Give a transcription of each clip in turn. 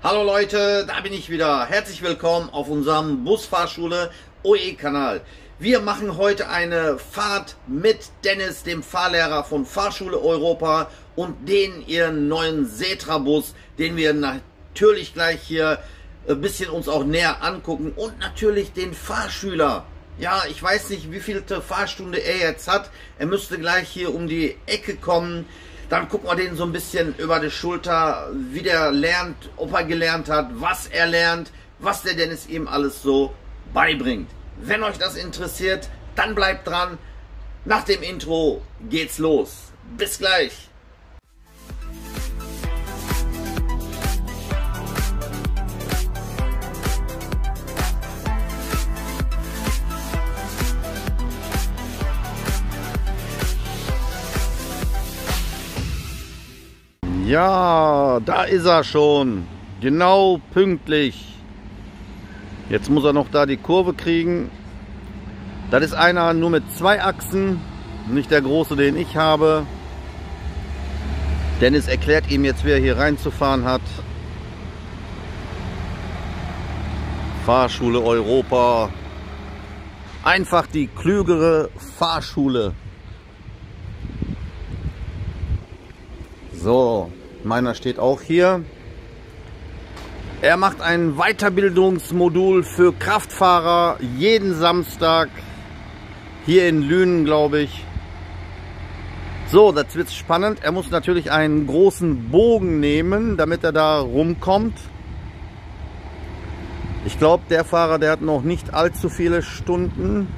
Hallo Leute, da bin ich wieder. Herzlich willkommen auf unserem Busfahrschule OE-Kanal. Wir machen heute eine Fahrt mit Dennis, dem Fahrlehrer von Fahrschule Europa, und den ihren neuen Setra-Bus, den wir natürlich gleich hier ein bisschen uns auch näher angucken, und natürlich den Fahrschüler. Ja, ich weiß nicht, wie vielte Fahrstunde er jetzt hat. Er müsste gleich hier um die Ecke kommen. Dann gucken wir den so ein bisschen über die Schulter, wie der lernt, ob er gelernt hat, was er lernt, was der Dennis ihm alles so beibringt. Wenn euch das interessiert, dann bleibt dran. Nach dem Intro geht's los. Bis gleich. Ja, da ist er schon. Genau pünktlich. Jetzt muss er noch da die Kurve kriegen. Das ist einer nur mit 2 Achsen, nicht der große, den ich habe. Dennis erklärt ihm jetzt, wie er hier reinzufahren hat. Fahrschule Europa. Einfach die klügere Fahrschule. So, meiner steht auch hier. Er macht ein Weiterbildungsmodul für Kraftfahrer jeden Samstag. Hier in Lünen, glaube ich. So, das wird spannend. Er muss natürlich einen großen Bogen nehmen, damit er da rumkommt. Ich glaube, der Fahrer, der hat noch nicht allzu viele Stunden.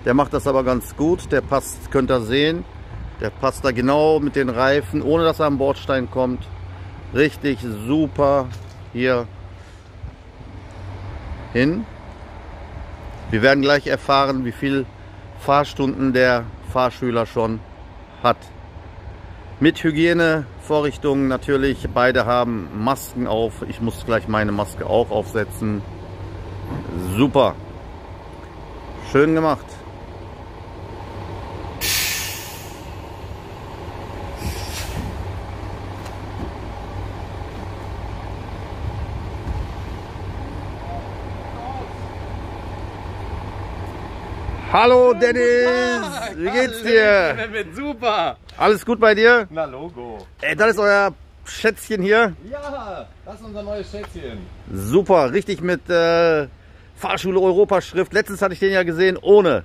Der macht das aber ganz gut. Der passt, könnt ihr sehen. Der passt da genau mit den Reifen, ohne dass er am Bordstein kommt. Richtig super hier hin. Wir werden gleich erfahren, wie viel Fahrstunden der Fahrschüler schon hat. Mit Hygienevorrichtungen natürlich. Beide haben Masken auf. Ich muss gleich meine Maske auch aufsetzen. Super. Schön gemacht. Hallo Dennis, wie geht's dir? Super. Alles gut bei dir? Na Logo. Ey, das ist euer Schätzchen hier. Ja, das ist unser neues Schätzchen. Super, richtig mit Fahrschule Europa Schrift. Letztens hatte ich den ja gesehen ohne.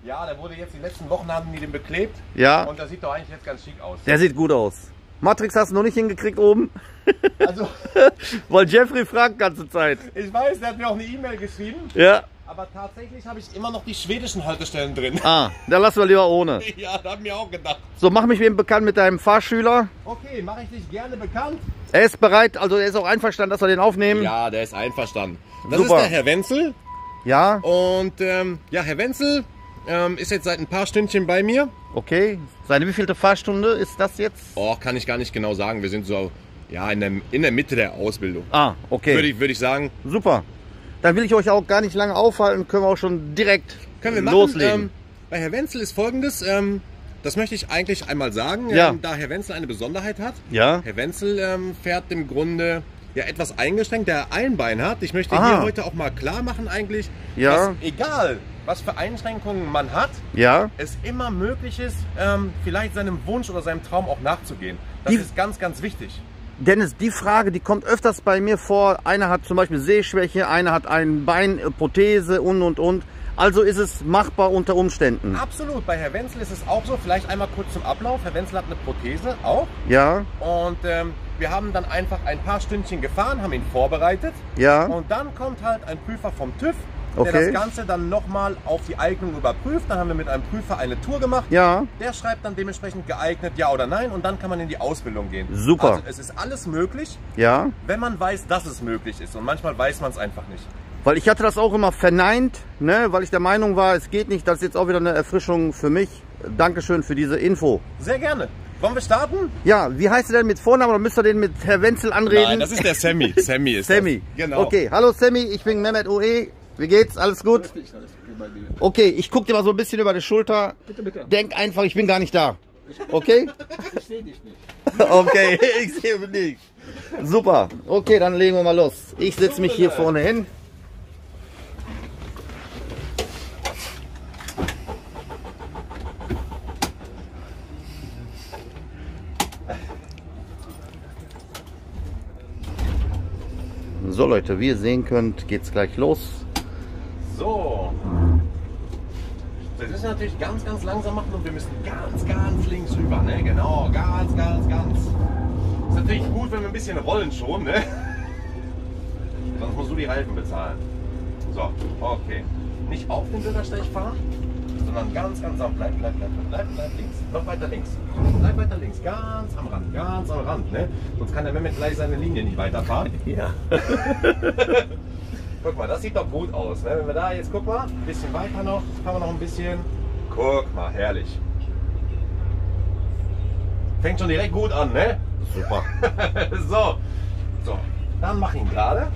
Ja, der wurde jetzt, die letzten Wochen haben die den beklebt. Ja. Und das sieht doch eigentlich jetzt ganz schick aus. Der sieht gut aus. Matrix hast du noch nicht hingekriegt oben? Also, weil Jeffrey fragt ganze Zeit. ich weiß, der hat mir auch eine E-Mail geschrieben. Ja. Aber tatsächlich habe ich immer noch die schwedischen Haltestellen drin. Ah, dann lassen wir lieber ohne. Ja, da haben wir auch gedacht. So, mach mich eben bekannt mit deinem Fahrschüler. Okay, mache ich dich gerne bekannt. Er ist bereit, also er ist auch einverstanden, dass wir den aufnehmen. Ja, der ist einverstanden. Das Super. ist der Herr Wenzel. Ja. Und ja, Herr Wenzel ist jetzt seit ein paar Stündchen bei mir. Okay. Seine wievielte Fahrstunde ist das jetzt? Oh, kann ich gar nicht genau sagen. Wir sind so ja, in der Mitte der Ausbildung. Ah, okay. Würde ich sagen. Super. Dann will ich euch auch gar nicht lange aufhalten, können wir auch schon direkt loslegen. Bei Herr Wenzel ist Folgendes, das möchte ich eigentlich einmal sagen, ja. Da Herr Wenzel eine Besonderheit hat. Ja. Herr Wenzel fährt im Grunde ja etwas eingeschränkt, der ein Bein hat. Ich möchte Aha. hier heute auch mal klar machen eigentlich, ja. dass egal was für Einschränkungen man hat, ja. es immer möglich ist, vielleicht seinem Wunsch oder seinem Traum auch nachzugehen. Das ist ganz, ganz wichtig. Dennis, die Frage, die kommt öfters bei mir vor. Einer hat zum Beispiel Sehschwäche, einer hat ein Bein, Prothese und. Also ist es machbar unter Umständen. Absolut. Bei Herr Wenzel ist es auch so. Vielleicht einmal kurz zum Ablauf. Herr Wenzel hat eine Prothese auch. Ja. Und wir haben dann einfach ein paar Stündchen gefahren, haben ihn vorbereitet. Ja. Und dann kommt halt ein Prüfer vom TÜV, okay. der das Ganze dann nochmal auf die Eignung überprüft. Dann haben wir mit einem Prüfer eine Tour gemacht. Ja. Der schreibt dann dementsprechend geeignet, ja oder nein. Und dann kann man in die Ausbildung gehen. Super. Also es ist alles möglich, ja. wenn man weiß, dass es möglich ist. Und manchmal weiß man es einfach nicht. Weil ich hatte das auch immer verneint, ne? Weil ich der Meinung war, es geht nicht. Das ist jetzt auch wieder eine Erfrischung für mich. Dankeschön für diese Info. Sehr gerne. Wollen wir starten? Ja, wie heißt du denn mit Vornamen oder müsst ihr den mit Herr Wenzel anreden? Nein, das ist der Sammy. Sammy ist Sammy. Das. Genau. Okay, hallo Sammy, ich bin Mehmet OE. Wie geht's? Alles gut? Okay, ich gucke dir mal so ein bisschen über die Schulter. Bitte, bitte. Denk einfach, ich bin gar nicht da. Okay? Ich sehe dich nicht. Okay, ich sehe mich nicht. Super. Okay, dann legen wir mal los. Ich setze mich hier vorne hin. So Leute, wie ihr sehen könnt, geht's gleich los. So. Das müssen wir natürlich ganz, ganz langsam machen und wir müssen ganz, ganz links rüber, ne? Genau, ganz, ganz, ganz. Ist natürlich gut, wenn wir ein bisschen rollen schon, ne? Sonst musst du die Reifen bezahlen. So, okay. Nicht auf den Bürgersteig fahren, sondern ganz, ganz am bleib links. Noch weiter links. Bleib weiter links. Ganz am Rand, ne? Sonst kann der Mehmet gleich seine Linie nicht weiterfahren. Ja. Guck mal, das sieht doch gut aus. Ne? Wenn wir da jetzt, guck mal, ein bisschen weiter noch, fahren wir noch ein bisschen. Guck mal, herrlich. Fängt schon direkt gut an, ne? Super. So, dann mach ihn gerade.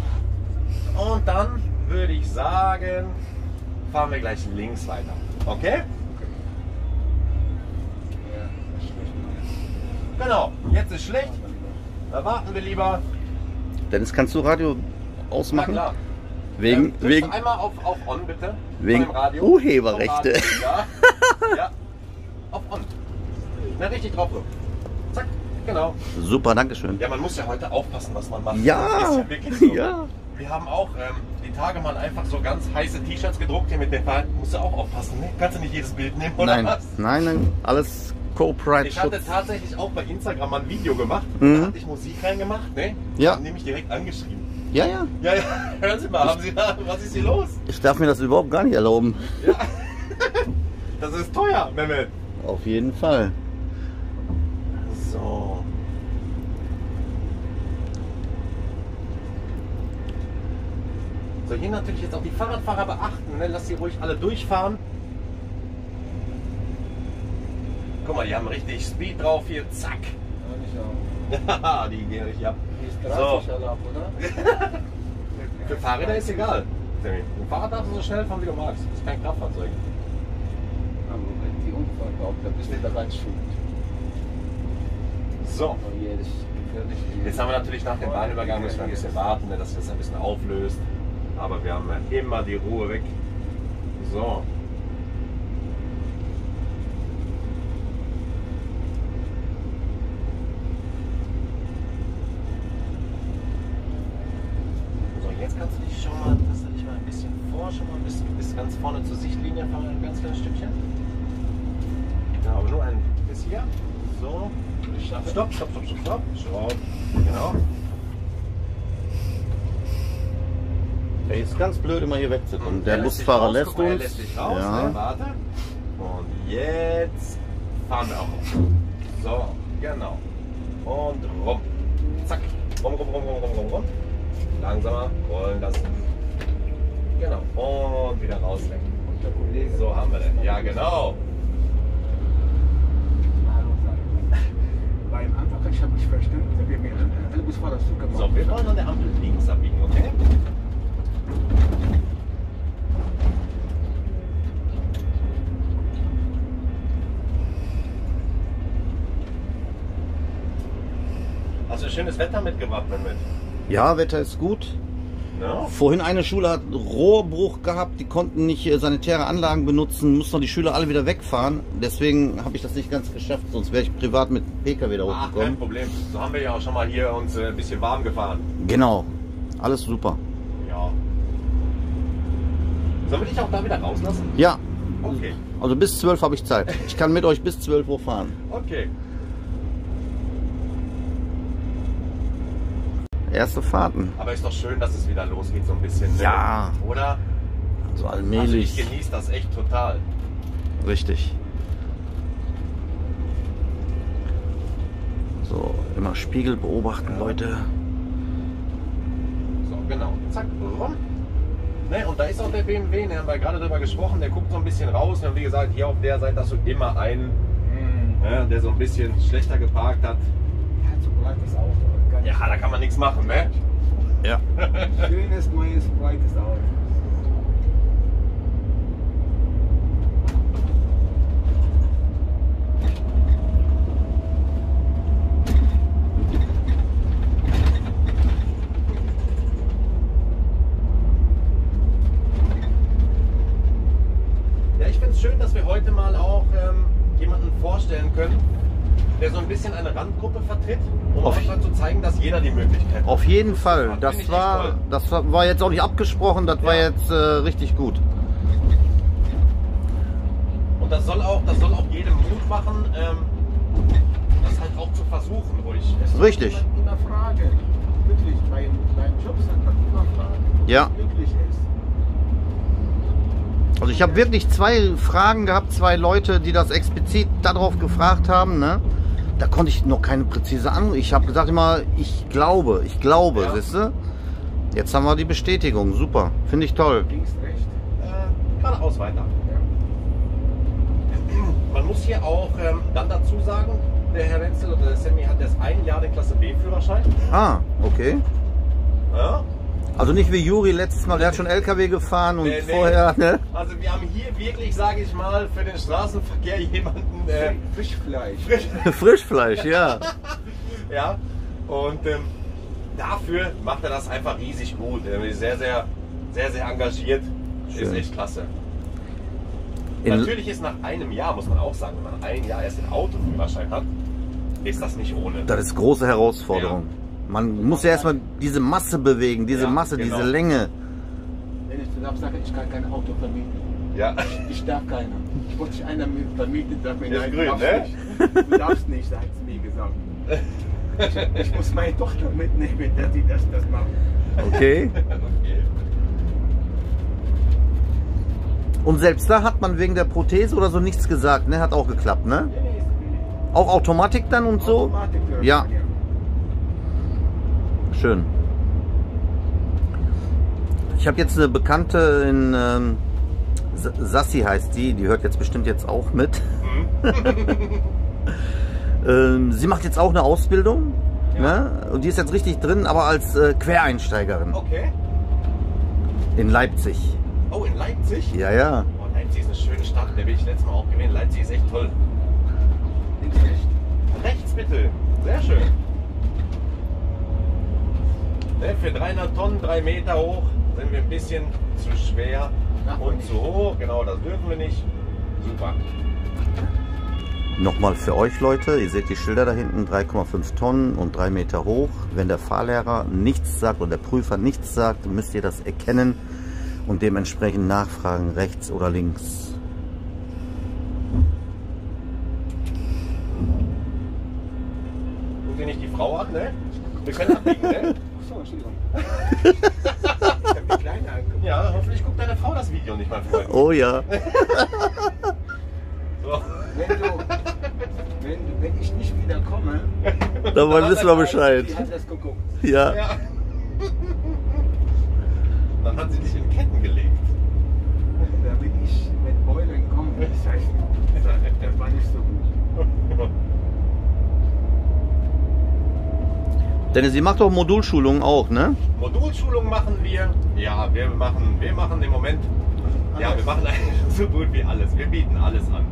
Und dann würde ich sagen, fahren wir gleich links weiter. Okay? Genau, jetzt ist schlecht. Da warten wir lieber. Dennis, kannst du Radio ausmachen? Na klar. Wegen einmal auf On bitte. Wegen Von dem Radio. Urheberrechte. Vom Radio, ja. Ja. Auf On. Na, richtig drauf drücken. Zack, genau. Super, dankeschön. Ja, man muss ja heute aufpassen, was man macht. Ja, ist ja wirklich so. ja. Wir haben auch die Tage mal einfach so ganz heiße T-Shirts gedruckt hier mit den Fahnen. Musst du auch aufpassen, ne? Kannst du nicht jedes Bild nehmen, oder Nein, was? nein, alles Copyright Ich hatte Schutz. tatsächlich auch bei Instagram mal ein Video gemacht. Mhm. Da hatte ich Musik reingemacht, ne? Ja. Haben die mich direkt angeschrieben. Ja, ja. Ja, hören Sie mal, haben Sie da, was ist hier los? Ich darf mir das überhaupt gar nicht erlauben. Ja. Das ist teuer, Mehmet. Auf jeden Fall. So. So, hier natürlich jetzt auch die Fahrradfahrer beachten, ne? Lass sie ruhig alle durchfahren. Guck mal, die haben richtig Speed drauf hier, zack. Ja, die gehen richtig ab. So. Für Fahrräder ist egal. Ein Fahrrad darfst du so schnell fahren, wie du magst. Das ist kein Kraftfahrzeug. Aber wenn die Unfall baut, dann bist du daran schuld. So. Jetzt haben wir natürlich nach dem Bahnübergang müssen wir ein bisschen warten, ne, dass das ein bisschen auflöst. Aber wir haben ja immer die Ruhe weg. So. So, jetzt kannst du dich schon mal, dass du dich mal ein bisschen vor, schon mal bis ganz vorne zur Sichtlinie fahren, ein ganz kleines Stückchen. Ja, aber nur ein bis hier. So. Stopp. Genau. Ey, ist ganz blöd, immer hier wegzukommen. Der lässt Busfahrer dich raus. lässt Guck mal, er uns. lässt dich raus, Ja. ne? Warte. Und jetzt fahren wir auch. So, genau. Und rum. Zack. Rum. Langsamer rollen lassen. Genau. Und wieder rauslenken. Und der Kollege. So haben wir den. Ja, genau. Beim Anfang, ich habe nicht verstanden, da wir mir alle Busfahrer zugemacht. So, wir wollen an der Ampel links abbiegen, okay? Hast du schönes Wetter mitgebracht, Mehmet? Ja, Wetter ist gut. No? Vorhin eine Schule hat Rohrbruch gehabt, die konnten nicht sanitäre Anlagen benutzen, mussten die Schüler alle wieder wegfahren. Deswegen habe ich das nicht ganz geschafft, sonst wäre ich privat mit PKW da Ach, kein hochgekommen. Problem. So haben wir ja auch schon mal hier uns ein bisschen warm gefahren. Genau, alles super. Ja. Sollen wir dich auch da wieder rauslassen? Ja, Okay. also bis 12 habe ich Zeit. Ich kann mit euch bis 12 Uhr fahren. Okay. Erste Fahrten. Aber ist doch schön, dass es wieder losgeht so ein bisschen. Ne? Ja. Oder? So Also ich allmählich. genieße das echt total. Richtig. So, immer Spiegel beobachten, Leute. So, genau. Zack, rum. Ne, und da ist auch der BMW, da haben wir gerade drüber gesprochen, der guckt so ein bisschen raus. Und wie gesagt, hier auf der Seite hast du immer einen, der so ein bisschen schlechter geparkt hat. Ja, so breites Auto. Ganz Ja, da kann man nichts machen, ne? Ja. schönes, neues, breites Auto. ein bisschen eine Randgruppe vertritt, um auch mal zu zeigen, dass jeder die Möglichkeit hat. Auf jeden Fall. Finde Das ich echt toll. war jetzt auch nicht abgesprochen, das war Ja. jetzt richtig gut. Und das soll auch jedem Mut machen, das halt auch zu versuchen ruhig. Richtig. Immer Frage. Wirklich, beim Job sagt man immer Frage. Ja. Wirklich ist. Also ich habe wirklich 2 Fragen gehabt, 2 Leute, die das explizit darauf gefragt haben. Ne? Da konnte ich noch keine präzise Antwort. Ich habe gesagt immer, ich glaube, Ja. siehst du? Jetzt haben wir die Bestätigung, super, finde ich toll. Links, rechts. Geradeaus weiter. Ja. Man muss hier auch dann dazu sagen, der Herr Wenzel oder der Sammy hat erst 1 Jahr den Klasse B-Führerschein. Ah, okay. Ja? Also nicht wie Juri letztes Mal, der hat schon LKW gefahren und Nee. vorher, ne? Also wir haben hier wirklich, sage ich mal, für den Straßenverkehr jemanden Fischfleisch. Frischfleisch, ja. ja. Und dafür macht er das einfach riesig gut. Er ist sehr, sehr engagiert. Ist Schön. echt klasse. In, Natürlich ist nach einem Jahr, muss man auch sagen, wenn man 1 Jahr erst den Autoführerschein hat, ist das nicht ohne. das ist große Herausforderung. Man muss ja erstmal diese Masse bewegen, diese Ja, Masse, genau. diese Länge. Wenn ich zu darf, sage ich kann kein Auto vermieten. Ja. Ich darf keiner. Ich wollte sich einer vermieten, darf mir Ist nein, grün, darfst ne? nicht. Du darfst nicht, hat sie mir gesagt. Ich muss meine Tochter mitnehmen, dass sie das macht. Okay. Okay. Und selbst da hat man wegen der Prothese oder so nichts gesagt, ne? Hat auch geklappt, ne? Auch Automatik dann und so? Automatikführerschein, Ja. Schön. Ich habe jetzt eine Bekannte in Sassi heißt die hört jetzt bestimmt jetzt auch mit. Sie macht jetzt auch eine Ausbildung, Ja. ne? Und die ist jetzt richtig drin, aber als Quereinsteigerin Okay. in Leipzig. Oh, in Leipzig? Ja, ja. Oh, Leipzig ist eine schöne Stadt, da bin ich letztes Mal auch gewesen. Leipzig ist echt toll. Links, rechts. Rechts bitte. Sehr schön. Ne, für 300 Tonnen, 3 Meter hoch, sind wir ein bisschen zu schwer Darf man und nicht. zu hoch. Genau, das dürfen wir nicht. Super. Nochmal für euch Leute, ihr seht die Schilder da hinten, 3,5 Tonnen und 3 Meter hoch. Wenn der Fahrlehrer nichts sagt oder der Prüfer nichts sagt, müsst ihr das erkennen und dementsprechend nachfragen, rechts oder links. Guck dir nicht die Frau an, ne? Wir können abbiegen, ne? Achso, Entschuldigung. Ich hab die Kleine angeguckt. Ja, hoffentlich guckt deine Frau das Video nicht, mein Freund. Oh ja. So. Wenn ich nicht wieder komme, Dann wissen wir Bescheid. die hat das geguckt. Ja. Ja. Dann hat sie dich in Ketten gelegt. Da bin ich mit Beulen gekommen. Das heißt, das war nicht so gut. Denn sie macht doch Modulschulungen auch, ne? Modulschulung machen wir. Ja, wir machen im Moment. Ja, wir machen eigentlich so gut wie alles. Wir bieten alles an.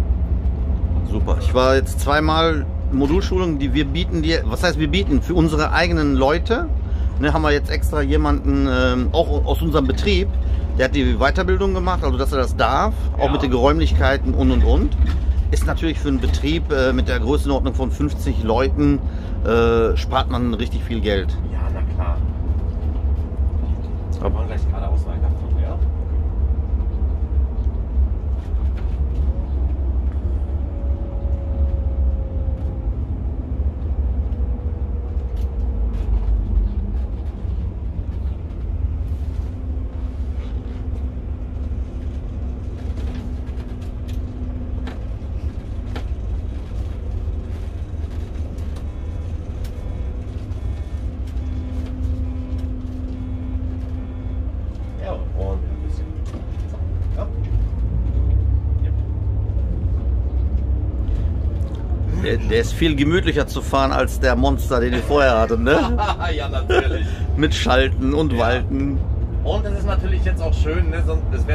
Super. Ich war jetzt zweimal Modulschulungen, die wir bieten, was heißt wir bieten? Für unsere eigenen Leute. Ne, haben wir jetzt extra jemanden, auch aus unserem Betrieb, der hat die Weiterbildung gemacht, also dass er das darf, auch Ja. mit den Geräumlichkeiten und. Ist natürlich für einen Betrieb mit der Größenordnung von 50 Leuten, spart man richtig viel Geld. Ja, na klar. Wir wollen gleich geradeaus weiterfahren, ja? Ja, und ein bisschen. Ja. Der ist viel gemütlicher zu fahren als der Monster, den wir vorher hatten, ne? Ja, natürlich. Mit Schalten und Ja. Walten. Und es ist natürlich jetzt auch schön, ne? Das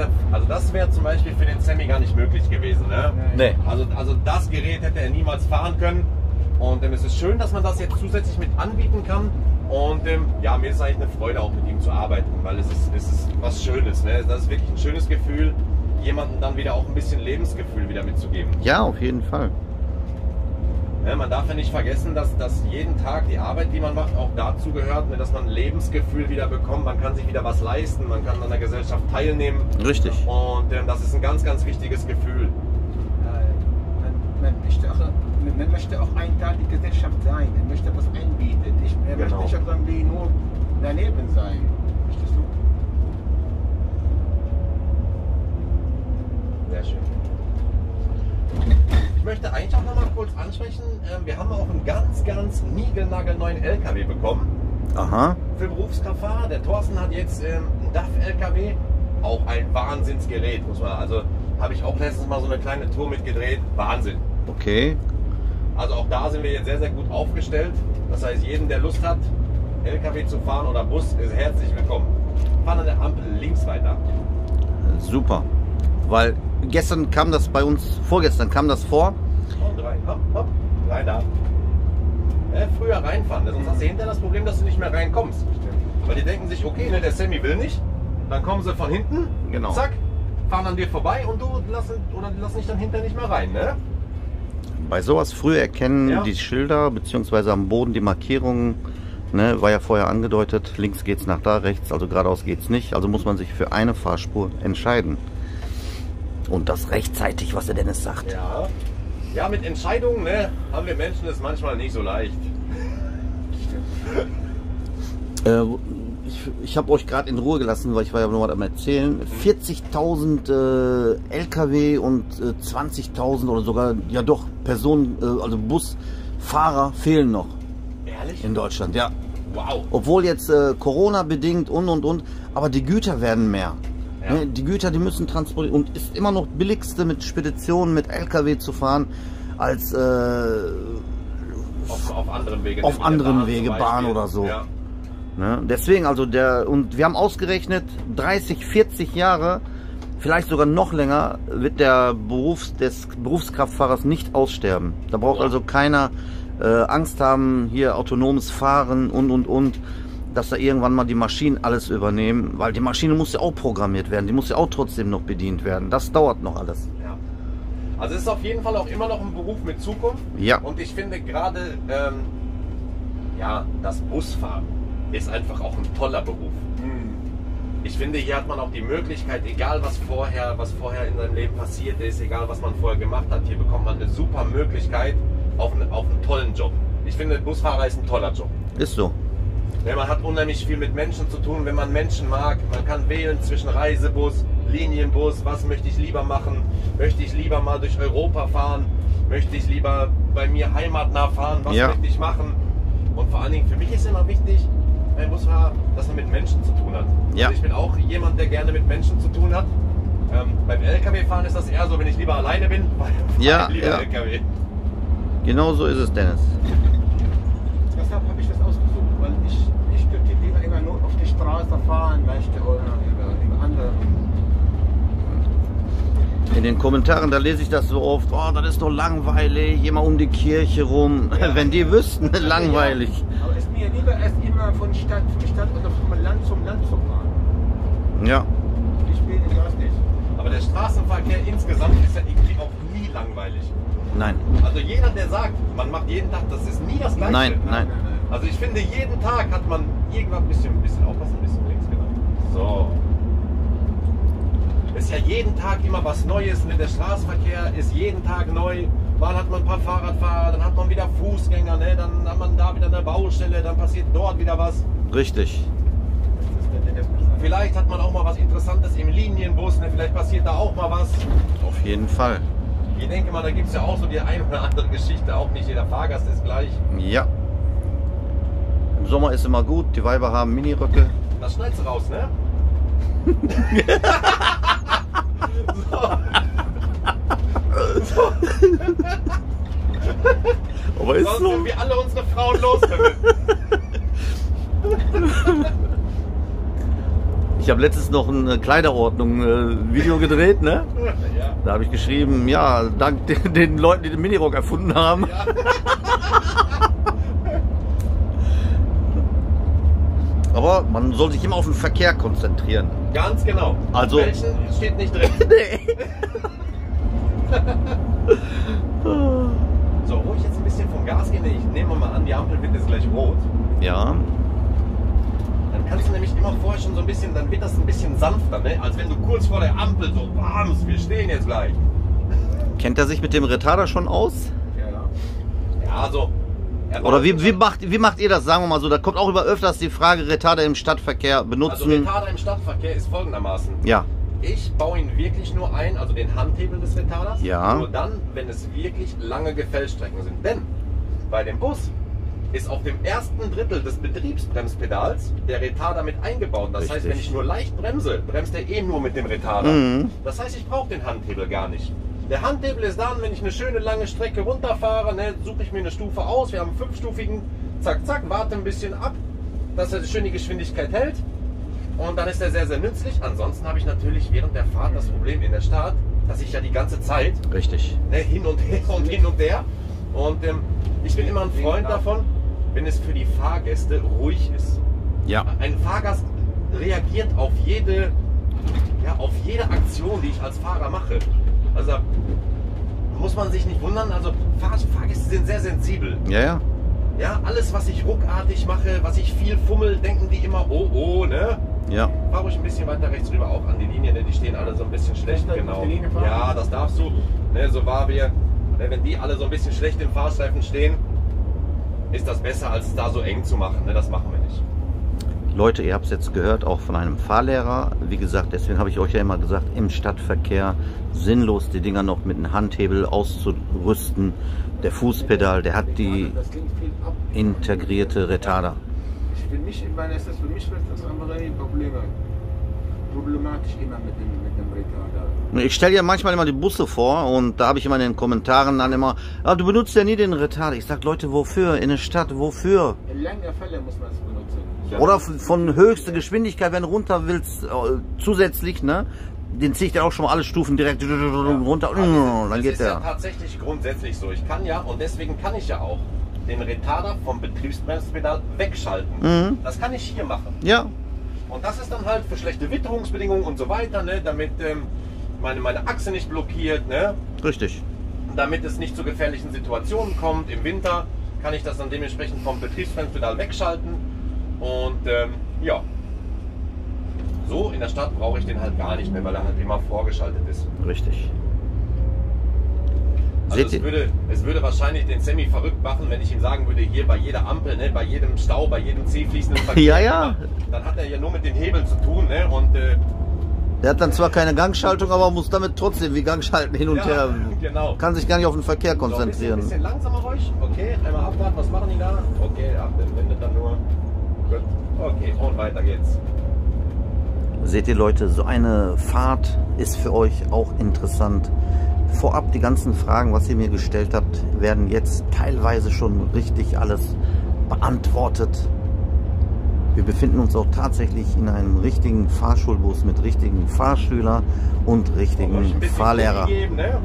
wäre zum Beispiel für den Sammy gar nicht möglich gewesen. Ne? Nee. Also das Gerät hätte er niemals fahren können. Und es ist schön, dass man das jetzt zusätzlich mit anbieten kann. Und ja, mir ist eigentlich eine Freude, auch mit ihm zu arbeiten, weil es ist was Schönes. Ne? Das ist wirklich ein schönes Gefühl, jemandem dann wieder auch ein bisschen Lebensgefühl wieder mitzugeben. Ja, auf jeden Fall. Ne, man darf ja nicht vergessen, dass jeden Tag die Arbeit, die man macht, auch dazu gehört, ne, dass man ein Lebensgefühl wieder bekommt, man kann sich wieder was leisten, man kann an der Gesellschaft teilnehmen. Richtig. Und das ist ein ganz, ganz wichtiges Gefühl. Man möchte auch ein Teil der Gesellschaft sein, man möchte was einbieten. Man möchte nicht irgendwie nur daneben sein. Verstehst du? Sehr schön. Ich möchte eigentlich auch noch mal kurz ansprechen, wir haben auch einen ganz, ganz niegelnagelneuen LKW bekommen. Aha. Für Berufskraftfahrer. Der Thorsten hat jetzt einen DAF-LKW, auch ein Wahnsinnsgerät, muss man, also habe ich auch letztens mal so eine kleine Tour mitgedreht, Wahnsinn. Okay. Also auch da sind wir jetzt sehr, sehr gut aufgestellt. Das heißt, jeden, der Lust hat, LKW zu fahren oder Bus, ist herzlich willkommen. Fahren an der Ampel links weiter. Super. Weil gestern kam das bei uns, vorgestern kam das vor. Und rein, hopp, hopp, rein da. Früher reinfahren, sonst hast du hinterher das Problem, dass du nicht mehr reinkommst. Weil die denken sich, okay, ne, der Sammy will nicht. Dann kommen sie von hinten, Genau. Zack, fahren an dir vorbei und du lassen dich dann hinterher nicht mehr rein. Ne? Bei sowas früh erkennen Ja. die Schilder beziehungsweise am Boden die Markierungen, ne, war ja vorher angedeutet, links geht's nach da, rechts, also geradeaus geht's nicht. Also muss man sich für eine Fahrspur entscheiden. Und das rechtzeitig, was der Dennis sagt. Ja. Ja, mit Entscheidungen, ne, haben wir Menschen es manchmal nicht so leicht. Ich habe euch gerade in Ruhe gelassen, weil ich war ja noch was am Erzählen. 40.000 LKW und 20.000 oder sogar, ja doch, Personen, also Busfahrer fehlen noch Ehrlich? in Deutschland, ja. Wow. Obwohl jetzt Corona bedingt und, aber die Güter werden mehr. Ja. Ne, die Güter, die müssen transportiert und ist immer noch billigste mit Speditionen, mit LKW zu fahren, als Auf anderen Wege. auf mit der anderen Bahn Wege, zum Bahn Beispiel. oder so. Ja. Ne? Deswegen, also und wir haben ausgerechnet, 30, 40 Jahre, vielleicht sogar noch länger, wird der Beruf des Berufskraftfahrers nicht aussterben. Da braucht Ja. also keiner Angst haben, hier autonomes Fahren und, dass da irgendwann mal die Maschinen alles übernehmen, weil die Maschine muss ja auch programmiert werden, die muss ja auch trotzdem noch bedient werden. Das dauert noch alles. Ja. Also es ist auf jeden Fall auch immer noch ein Beruf mit Zukunft. Ja. Und ich finde gerade, ja, das Busfahren ist einfach auch ein toller Beruf. Ich finde, hier hat man auch die Möglichkeit, egal was vorher in seinem Leben passiert ist, egal was man vorher gemacht hat, hier bekommt man eine super Möglichkeit auf einen tollen Job. Ich finde, Busfahrer ist ein toller Job. Ist so. Ja, man hat unheimlich viel mit Menschen zu tun, wenn man Menschen mag. Man kann wählen zwischen Reisebus, Linienbus, was möchte ich lieber machen? Möchte ich lieber mal durch Europa fahren? Möchte ich lieber bei mir heimatnah fahren? Was Ja. möchte ich machen? Und vor allen Dingen, für mich ist immer wichtig, beim Busfahrer, dass man mit Menschen zu tun hat. Ja. Also ich bin auch jemand, der gerne mit Menschen zu tun hat. Beim LKW-Fahren ist das eher so, wenn ich lieber alleine bin, Ja, fahre ich lieber ja. LKW. Genau so ist es, Dennis. Deshalb habe ich das ausgesucht, weil ich dürfte lieber immer nur auf die Straße fahren möchte oder über andere. In den Kommentaren, da lese ich das so oft, oh, das ist doch langweilig, immer um die Kirche rum. Ja. Wenn die wüssten, langweilig. Aber es ist mir lieber, erst immer von Stadt zu Stadt oder von Land zum Land zu fahren. Ja, Ich will das nicht. Aber der Straßenverkehr insgesamt ist ja irgendwie auch nie langweilig. nein. Also jeder, der sagt, man macht jeden Tag, das ist nie das Gleiche. Nein, nein. Also ich finde, jeden Tag hat man irgendwas, ein bisschen aufpassen, ein bisschen links, genau. So. Es ist ja jeden Tag immer was Neues. Ne? Der Straßenverkehr ist jeden Tag neu. Mal hat man ein paar Fahrradfahrer, dann hat man wieder Fußgänger, ne? Dann hat man da wieder eine Baustelle, dann passiert dort wieder was. Richtig. Vielleicht hat man auch mal was Interessantes im Linienbus, ne? Vielleicht passiert da auch mal was. Auf jeden Fall. Ich denke mal, da gibt es ja auch so die eine oder andere Geschichte. Auch nicht jeder Fahrgast ist gleich. Ja. Im Sommer ist immer gut, die Weiber haben Miniröcke. Das schneidest du raus, ne? Aber ist Sonst so. sind wir alle unsere Frauen los damit. Ich habe letztens noch ein Kleiderordnung Video gedreht, ne? Ja. Da habe ich geschrieben, ja, dank den Leuten, die den Minirock erfunden haben. Ja. Aber man soll sich immer auf den Verkehr konzentrieren. Ganz genau. Also- Welchen steht nicht drin. Nee. So, ruhig jetzt ein bisschen bisschen vom Gas gehen, ich nehme mal an, die Ampel wird jetzt gleich rot. Ja. Dann kannst du nämlich immer vorher schon so ein bisschen, dann wird das ein bisschen sanfter, ne? Als wenn du kurz vor der Ampel so, bams, wir stehen jetzt gleich. Kennt er sich mit dem Retarder schon aus? Ja. Ja, also. Oder wie macht ihr das, sagen wir mal so? Da kommt auch über öfters die Frage, Retarder im Stadtverkehr benutzen. Also Retarder im Stadtverkehr ist folgendermaßen. Ja. Ich baue ihn wirklich nur ein, also den Handhebel des Retarders, Ja. nur dann, wenn es wirklich lange Gefällstrecken sind. Denn bei dem Bus ist auf dem ersten Drittel des Betriebsbremspedals der Retarder mit eingebaut. Das heißt, Richtig. wenn ich nur leicht bremse, bremst er eh nur mit dem Retarder. Mhm. Das heißt, ich brauche den Handhebel gar nicht. Der Handhebel ist dann, wenn ich eine schöne lange Strecke runterfahre, ne, suche ich mir eine Stufe aus. Wir haben einen 5-stufigen, zack, zack, warte ein bisschen ab, dass er schön die Geschwindigkeit hält. Und dann ist er sehr, sehr nützlich. Ansonsten habe ich natürlich während der Fahrt das Problem in der Stadt, dass ich ja die ganze Zeit Richtig. hin und her und hin und her. Und ich bin immer ein Freund davon, wenn es für die Fahrgäste ruhig ist. Ja. Ein Fahrgast reagiert auf jede Aktion, die ich als Fahrer mache. Also muss man sich nicht wundern, also Fahrgäste sind sehr sensibel. Ja, ja. Ja, alles, was ich ruckartig mache, was ich viel fummel, denken die immer, oh, oh, ne? Ja. Fahr ruhig ein bisschen weiter rechts rüber, auch an die Linie, ne? Die stehen alle so ein bisschen schlecht, Darf ich genau. auf die Linie fahren? Ja, das darfst du, ne? So war wir, ne? Wenn die alle so ein bisschen schlecht im Fahrstreifen stehen, ist das besser, als es da so eng zu machen, ne? Das machen wir nicht. Leute, ihr habt es jetzt gehört, auch von einem Fahrlehrer. Wie gesagt, deswegen habe ich euch ja immer gesagt, im Stadtverkehr sinnlos die Dinger noch mit einem Handhebel auszurüsten. Der Fußpedal, der hat die Das klingt viel ab. integrierte Retarder. Für mich wird das andere problematisch immer mit dem Retarder. Ich stelle ja manchmal immer die Busse vor und da habe ich immer in den Kommentaren dann immer, ah, du benutzt ja nie den Retarder. Ich sage, Leute, wofür? In der Stadt, wofür? In langen Fällen muss man es benutzen. Oder von höchster Geschwindigkeit, wenn du runter willst, zusätzlich, ne? Den ziehe ich dann auch schon mal alle Stufen direkt runter, dann Das geht ist ja der. tatsächlich grundsätzlich so. Ich kann ja, und deswegen kann ich ja auch den Retarder vom Betriebsbremspedal wegschalten. Mhm. Das kann ich hier machen. Ja, Und das ist dann halt für schlechte Witterungsbedingungen und so weiter, ne? Damit meine Achse nicht blockiert, ne? richtig. Damit es nicht zu gefährlichen Situationen kommt. Im Winter kann ich das dann dementsprechend vom Betriebsbremspedal wegschalten. Und ja, so in der Stadt brauche ich den halt gar nicht mehr, weil er halt immer vorgeschaltet ist. Richtig. Also Seht ihr? es würde wahrscheinlich den Semi verrückt machen, wenn ich ihm sagen würde, hier bei jeder Ampel, ne, bei jedem Stau, bei jedem zähfließenden Verkehr. Ja, ja. Dann hat er ja nur mit den Hebeln zu tun, ne? Und Der hat dann zwar keine Gangschaltung, aber muss damit trotzdem wie Gang schalten hin und ja, her. genau. Kann sich gar nicht auf den Verkehr So, konzentrieren. ein bisschen langsamer ruhig. Okay, einmal abwarten, was machen die da? Okay, wendet dann nur. Gut. Okay, und weiter geht's. Seht ihr, Leute, so eine Fahrt ist für euch auch interessant. Vorab die ganzen Fragen, was ihr mir gestellt habt, werden jetzt teilweise schon richtig alles beantwortet. Wir befinden uns auch tatsächlich in einem richtigen Fahrschulbus mit richtigen Fahrschüler und richtigen Euch ein bisschen Fahrlehrer. Gummi geben, ne?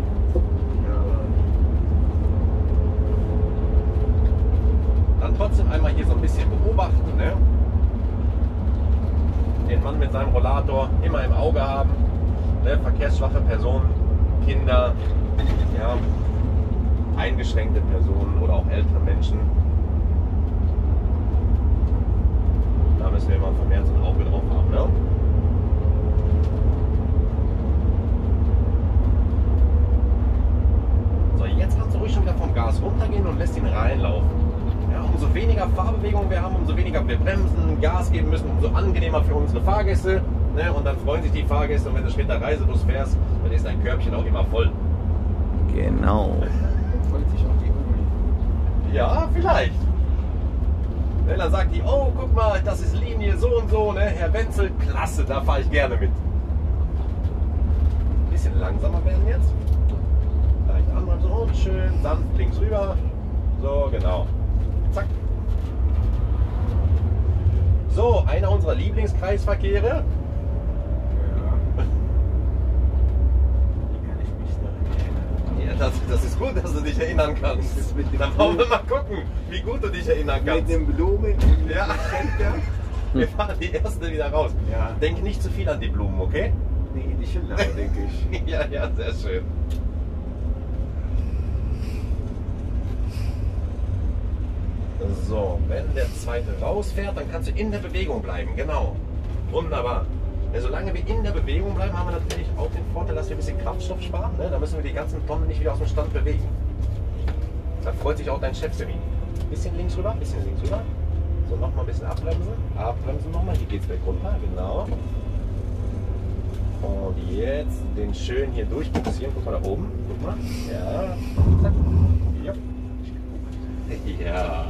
Dann trotzdem einmal hier so ein bisschen beobachten, ne? Den Mann mit seinem Rollator immer im Auge haben, ne? Verkehrsschwache Personen, Kinder, ja, eingeschränkte Personen oder auch ältere Menschen. Da müssen wir immer vermehrt so ein Auge drauf haben, ne? So, jetzt kannst du ruhig schon wieder vom Gas runtergehen und lässt ihn reinlaufen. Ja, umso weniger Fahrbewegung wir haben, umso weniger wir bremsen, Gas geben müssen, umso angenehmer für unsere Fahrgäste. Ne? Und dann freuen sich die Fahrgäste, und wenn du später Reisebus fährst, dann ist dein Körbchen auch immer voll. Genau. Freut sich auch die Uni. Ja, vielleicht. Ne, dann sagt die, oh, guck mal, das ist Linie so und so, ne? Herr Wenzel, klasse, da fahre ich gerne mit. Ein bisschen langsamer werden jetzt. Leicht anbremsen und schön sanft links rüber. So, genau. Zack. So, einer unserer Lieblingskreisverkehre. Ja. Wie kann ich mich daran erinnern? Ja, das ist gut, dass du dich erinnern kannst. Das mit dem Dann wollen wir mal gucken, wie gut du dich erinnern Mit kannst. den Blumen und Ja. Geschenke. Wir fahren die erste wieder raus. Ja. Denk nicht zu viel an die Blumen, okay? Nee, die Schilder, denke ich. Ja, ja, sehr schön. So, wenn der zweite rausfährt, dann kannst du in der Bewegung bleiben. Genau. Wunderbar. Ja, solange wir in der Bewegung bleiben, haben wir natürlich auch den Vorteil, dass wir ein bisschen Kraftstoff sparen. Ne? Da müssen wir die ganzen Tonnen nicht wieder aus dem Stand bewegen. Da freut sich auch dein Chef, Semin. Bisschen links rüber, bisschen links rüber. So, nochmal ein bisschen abbremsen. Abbremsen nochmal. Hier geht's weg runter. Genau. Und jetzt den schön hier durchfokussieren. Guck mal da oben. Guck mal. Ja. Zack. Ja. Ja.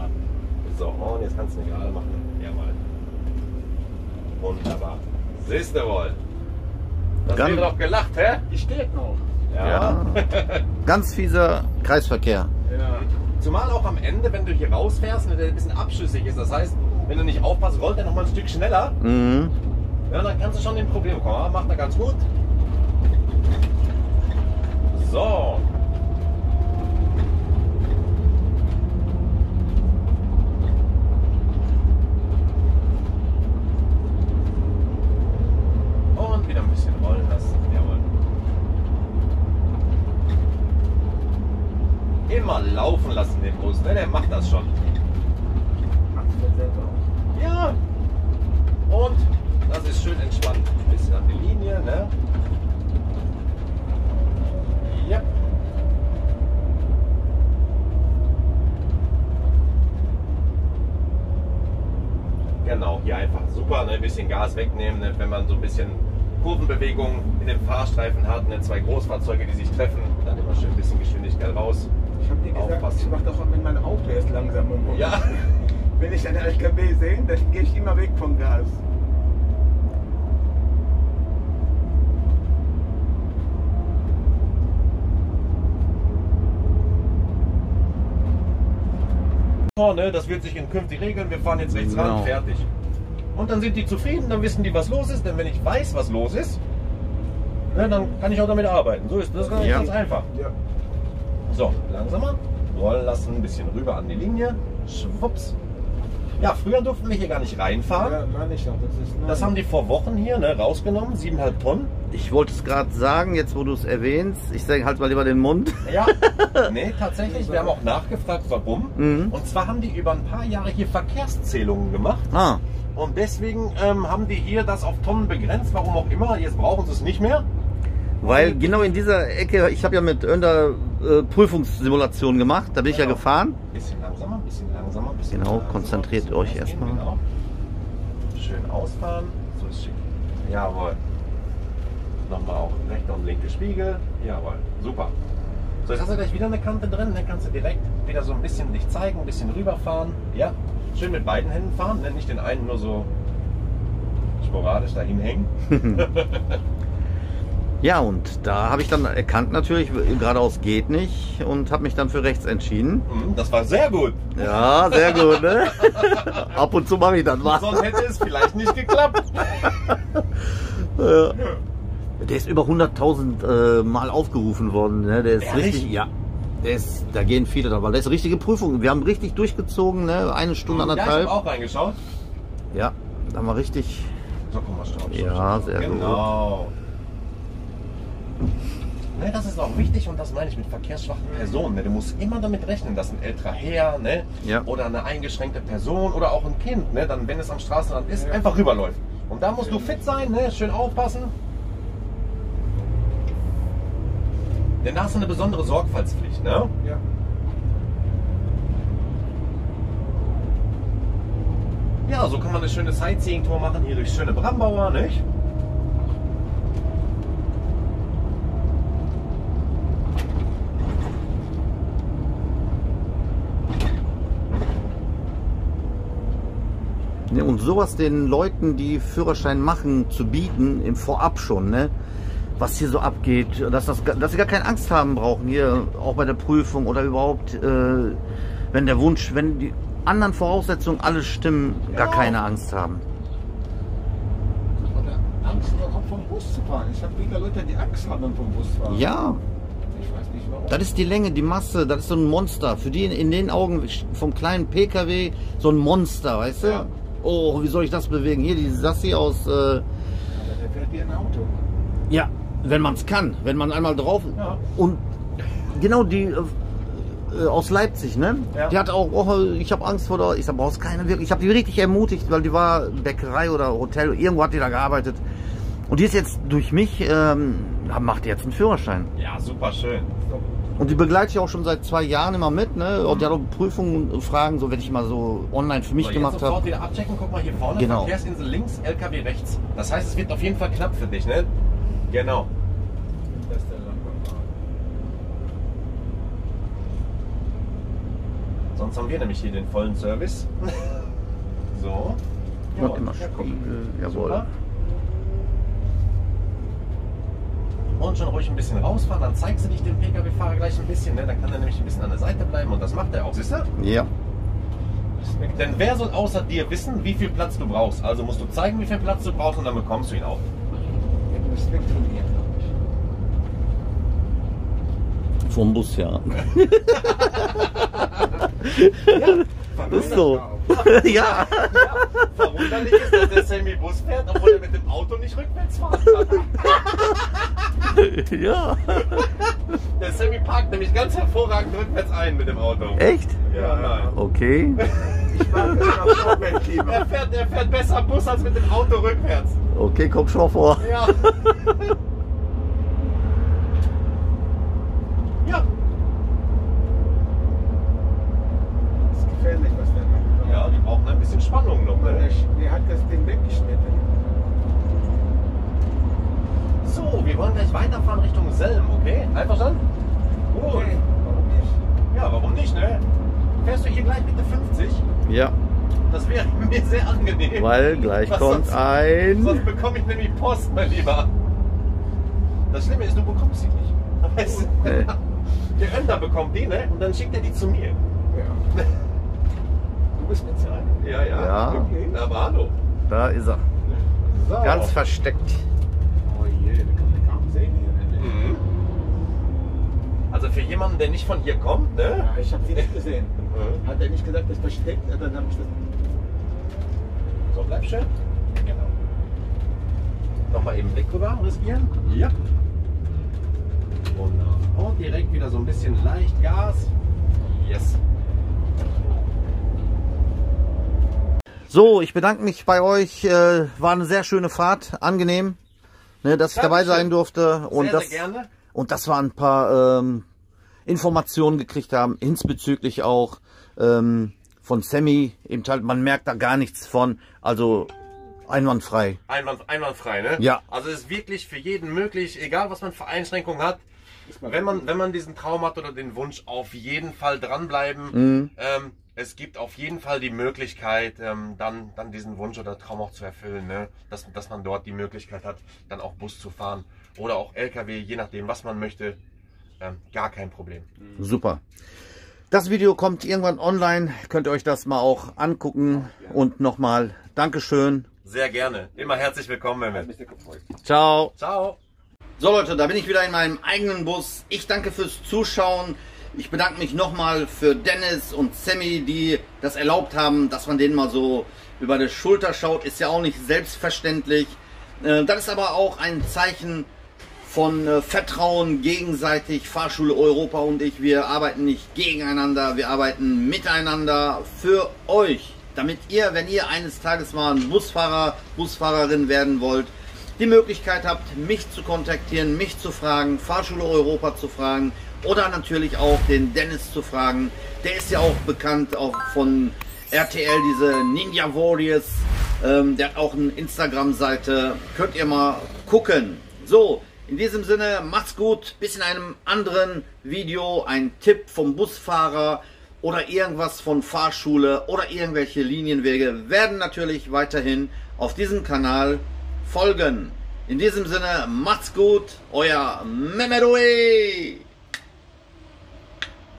So, und jetzt kannst du eine gerade machen. Jawohl. Wunderbar. Siehst du wohl. Das wäre doch gelacht, hä? Die steht noch. Ja. Ganz fieser Kreisverkehr. Ja. Zumal auch am Ende, wenn du hier rausfährst, der ein bisschen abschüssig ist. Das heißt, wenn du nicht aufpasst, rollt er noch mal ein Stück schneller. Mhm. Ja, dann kannst du schon in Probleme kommen. Aber macht er ganz gut. So. Und wieder ein bisschen rollen lassen. Jawohl. Immer laufen lassen den Bus, ne? Der macht das schon. Macht es selber auch. Ja. Und das ist schön entspannt. Ein bisschen an die Linie, ne? Ja. Genau, hier einfach super, ne? Ein bisschen Gas wegnehmen, ne? Wenn man so ein bisschen Kurvenbewegung in den Fahrstreifen hat, ne? Zwei Großfahrzeuge, die sich treffen, dann immer schön ein bisschen Geschwindigkeit raus. Ich habe dir gesagt, Aufpassen. ich mache das auch mit meinem Auto erst langsam um. Ja. Wenn ich einen LKW sehe, dann gehe ich immer weg vom Gas. Ne, das wird sich in künftig regeln, wir fahren jetzt rechts Genau. ran, fertig. Und dann sind die zufrieden, dann wissen die, was los ist, denn wenn ich weiß, was los ist, ne, dann kann ich auch damit arbeiten. So ist das Ja. ganz einfach. Ja. So, langsamer, rollen lassen, ein bisschen rüber an die Linie, schwupps. Ja, früher durften wir hier gar nicht reinfahren. Ja, meine ich auch. Das haben die vor Wochen hier, ne, rausgenommen, 7,5 Tonnen. Ich wollte es gerade sagen, jetzt wo du es erwähnst, ich sage halt mal lieber den Mund. Ja, nee, tatsächlich, wir haben auch nachgefragt, warum. Mhm. Und zwar haben die über ein paar Jahre hier Verkehrszählungen gemacht. Ah, Und deswegen haben die hier das auf Tonnen begrenzt, warum auch immer. Jetzt brauchen sie es nicht mehr. weil genau in dieser Ecke, ich habe ja mit Önder Prüfungssimulation gemacht, da bin ich ja Genau. gefahren. Bisschen langsamer, bisschen langsamer. Bisschen Genau, langsamer. konzentriert Bisschen euch rausgehen, erstmal. Genau. Schön ausfahren. So ist schick. Jawohl. Nochmal auch rechter und linke Spiegel. Jawohl. Super. So, jetzt hast du gleich wieder eine Kante drin. Dann kannst du direkt wieder so ein bisschen dich zeigen, ein bisschen rüberfahren. Ja. Schön mit beiden Händen fahren. Ne? Nicht den einen nur so sporadisch dahin hängen. Ja, und da habe ich dann erkannt natürlich, geradeaus geht nicht und habe mich dann für rechts entschieden. Das war sehr gut. Ja, sehr gut, ne? Ab und zu mache ich das mal. Sonst hätte es vielleicht nicht geklappt. Ja. Der ist über 100.000 Mal aufgerufen worden, ne? Der ist Ehrlich? richtig, ja. Da gehen viele da, weil der ist richtige Prüfung. Wir haben richtig durchgezogen, ne? Eine Stunde, Ja, ich anderthalb. habe auch reingeschaut. Ja, da haben wir richtig. So, komm mal, stopp. Ja, sehr gut. Genau. Ne, das ist auch wichtig und das meine ich mit verkehrsschwachen Personen. Ne? Du musst immer damit rechnen, dass ein älterer Herr, ne? Ja. Oder eine eingeschränkte Person oder auch ein Kind, ne? Dann, wenn es am Straßenrand ist, einfach rüberläuft. Und da musst du fit sein, ne? Schön aufpassen. Denn da hast du eine besondere Sorgfaltspflicht. Ne? Ja. Ja, so kann man eine schöne Sightseeing-Tour machen hier durch schöne Brambauer, nicht? Ne, und sowas den Leuten, die Führerschein machen, zu bieten, im Vorab schon, ne? Was hier so abgeht, dass sie gar keine Angst haben brauchen, hier auch bei der Prüfung oder überhaupt, wenn der Wunsch, wenn die anderen Voraussetzungen alles stimmen, gar Ja. keine Angst haben. Oder Angst auch vom Bus zu fahren. Ich habe wieder Leute, die Angst haben vom Busfahren. Ja, Ich weiß nicht warum. das ist die Länge, die Masse, das ist so ein Monster. Für die in den Augen vom kleinen PKW so ein Monster, weißt du? Ja. Oh, wie soll ich das bewegen? Hier, die Sassi aus, Aber der fährt wie ein Auto. ja, wenn man es kann, wenn man einmal drauf... Ja. Und genau die aus Leipzig, ne? Ja. Die hat auch, oh, ich habe Angst vor der, ich sag, brauchst keine wirklich. Ich habe die richtig ermutigt, weil die war Bäckerei oder Hotel, irgendwo hat die da gearbeitet. Und die ist jetzt durch mich, macht die jetzt einen Führerschein. Ja, super schön. Und die begleite ich auch schon seit 2 Jahren immer mit, ne? Und die hat auch Prüfungen und Fragen, so wenn ich mal so online für mich So, gemacht jetzt sofort habe. wieder abchecken, guck mal hier vorne, Genau. Verkehrsinsel links, LKW rechts. Das heißt, es wird auf jeden Fall knapp für dich, ne? Genau. Das ist der Lampe. Sonst haben wir nämlich hier den vollen Service. So. Warte mal, ja, guck. jawohl. Super. Und schon ruhig ein bisschen rausfahren, dann zeigst du dich dem Pkw-Fahrer gleich ein bisschen, ne? Dann kann er nämlich ein bisschen an der Seite bleiben und das macht er auch, siehst du? Ja. Denn wer soll außer dir wissen, wie viel Platz du brauchst? Also musst du zeigen, wie viel Platz du brauchst und dann bekommst du ihn auch. Respekt von mir, glaube ich. Vom Bus, ja. Das ist so. Ja. Verwunderlich ist, dass der Sammy Bus fährt, obwohl er mit dem Auto nicht rückwärts fahren kann. Ja. Der Sammy parkt nämlich ganz hervorragend rückwärts ein mit dem Auto. Echt? Ja, nein. Okay. Ich mag das noch vorwärts lieber. Er fährt besser Bus als mit dem Auto rückwärts. Okay, komm schon mal vor. Ja. Ja. Das ist gefährlich, was der macht. Ja, die brauchen ein bisschen Spannung noch. Ne? Der hat das Ding weggeschnitten. So, wir wollen gleich weiterfahren Richtung Selm, okay? Einverstanden? Gut. Okay, warum nicht? Ja, warum nicht, ne? Fährst du hier gleich bitte 50? Ja, Das wäre mir sehr angenehm. weil gleich Was kommt sonst ein... bekomme ich nämlich Post, mein Lieber. Das Schlimme ist, du bekommst sie nicht. Weißt du? Nee. Der Önder bekommt die, ne? Und dann schickt er die zu mir. Ja. Du bist bezahlt. Ja, ja. Ja. Okay. Aber hallo. Da ist er. So. Ganz versteckt. Oh je, da kann man kaum sehen hier. Ne? Mhm. Also für jemanden, der nicht von hier kommt, ne? Ja, ich habe sie nicht gesehen. Mhm. Hat er nicht gesagt, das versteckt? Ja, dann habe ich das. So, bleib schön. Genau. Nochmal eben Blick rüber riskieren. Ja. Wunderbar. Und direkt wieder so ein bisschen leicht Gas. Yes. So, ich bedanke mich bei euch. War eine sehr schöne Fahrt, angenehm, ne, dass ich dabei sein durfte. Und Sehr, das, sehr gerne. und dass wir ein paar Informationen gekriegt haben, hinbezüglich auch von Sammy. Eben halt, man merkt da gar nichts von, also einwandfrei. Einwandfrei, ne? Ja. Also es ist wirklich für jeden möglich, egal was man für Einschränkungen hat. Wenn man diesen Traum hat oder den Wunsch, auf jeden Fall dranbleiben. Es gibt auf jeden Fall die Möglichkeit, dann diesen Wunsch oder Traum auch zu erfüllen, ne? Dass man dort die Möglichkeit hat, dann auch Bus zu fahren oder auch LKW, je nachdem, was man möchte. Gar kein Problem. Super. Das Video kommt irgendwann online. Könnt ihr euch das mal auch angucken. Und nochmal Dankeschön. Sehr gerne. Immer herzlich willkommen, Mehmet. Ciao. Ciao. So Leute, da bin ich wieder in meinem eigenen Bus. Ich danke fürs Zuschauen. Ich bedanke mich nochmal für Dennis und Sammy, die das erlaubt haben, dass man denen mal so über die Schulter schaut. Ist ja auch nicht selbstverständlich. Das ist aber auch ein Zeichen von Vertrauen gegenseitig. Fahrschule Europa und ich, wir arbeiten nicht gegeneinander, wir arbeiten miteinander für euch. Damit ihr, wenn ihr eines Tages mal ein Busfahrer, Busfahrerin werden wollt, die Möglichkeit habt, mich zu kontaktieren, mich zu fragen, Fahrschule Europa zu fragen oder natürlich auch den Dennis zu fragen. Der ist ja auch bekannt auch von RTL, diese Ninja Warriors. Der hat auch eine Instagram-Seite. Könnt ihr mal gucken. So, in diesem Sinne, macht's gut. Bis in einem anderen Video. Ein Tipp vom Busfahrer oder irgendwas von Fahrschule oder irgendwelche Linienwege werden natürlich weiterhin auf diesem Kanal folgen. In diesem Sinne, macht's gut. Euer Mehmet.